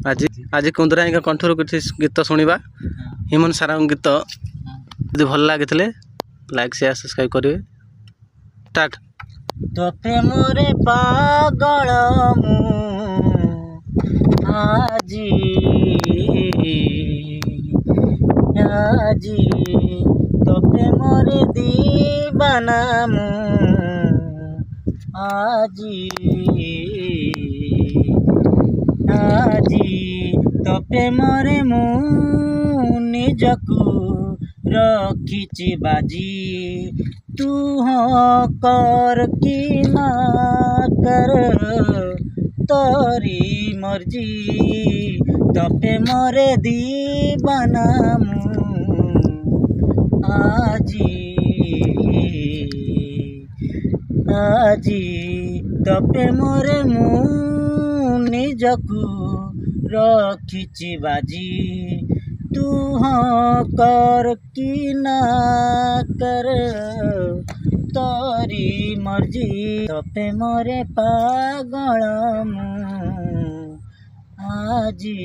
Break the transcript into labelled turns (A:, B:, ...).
A: आज आज कुंदरा का कंठर किसी गीत शुणा हिमन सारा गीत यदि भल लगी लाइक शेयर सब्सक्राइब करेंगे। स्टार्ट।
B: तो प्रेमरे पागल मु आजी आजी तो प्रेमरे दीवाना मु आजी आजी तो प्रेमरे मु निजकू रखिची बाजी तू हाँ कर कि ना कर तोरी मर्जी तपे मरे दीवाना मु आजी आजी तपे मरे मु निजकू रखिची बाजी तू हाँ कर कि ना कर तोरी मर्जी तपे मोरे पागल मु आजी।